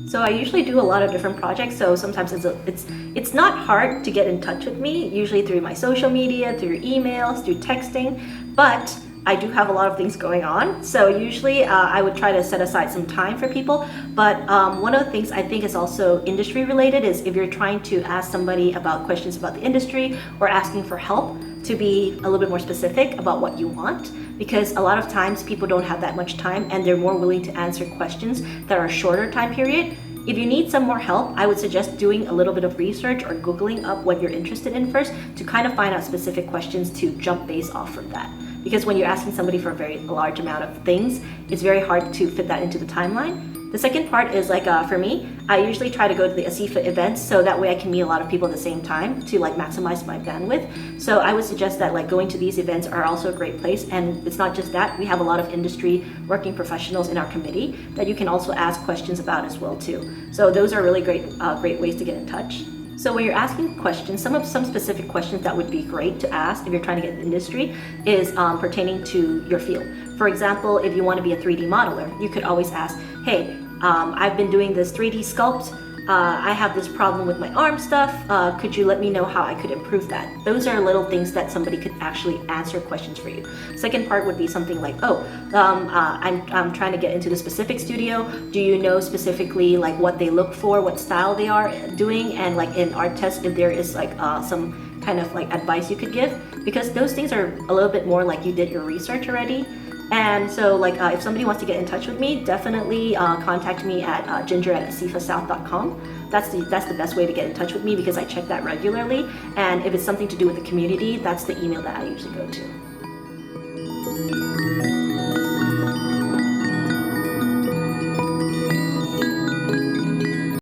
So I usually do a lot of different projects, so sometimes it's not hard to get in touch with me, usually through my social media, through emails, through texting, but I do have a lot of things going on. So usually I would try to set aside some time for people, but one of the things I think is also industry related is if you're trying to ask somebody about questions about the industry or asking for help, to be a little bit more specific about what you want, because a lot of times people don't have that much time and they're more willing to answer questions that are a shorter time period. If you need some more help, I would suggest doing a little bit of research or Googling up what you're interested in first to kind of find out specific questions to jump base off from that. Because when you're asking somebody for a very large amount of things, it's very hard to fit that into the timeline. The second part is like for me, I usually try to go to the ASIFA events so that way I can meet a lot of people at the same time to like maximize my bandwidth. So I would suggest that like going to these events are also a great place, and it's not just that, we have a lot of industry working professionals in our committee that you can also ask questions about as well too. So those are really great ways to get in touch. So when you're asking questions, some specific questions that would be great to ask if you're trying to get in the industry is pertaining to your field. For example, if you want to be a 3D modeler, you could always ask, hey, I've been doing this 3D sculpt, I have this problem with my arm stuff, could you let me know how I could improve that? Those are little things that somebody could actually answer questions for you. Second part would be something like, I'm trying to get into the specific studio. Do you know specifically like what they look for, what style they are doing, and like in art test if there is like some kind of like advice you could give? Because those things are a little bit more like you did your research already. And so like if somebody wants to get in touch with me, definitely contact me at ginger@ASIFA-South.com. That's the best way to get in touch with me because I check that regularly. And if it's something to do with the community, that's the email that I usually go to.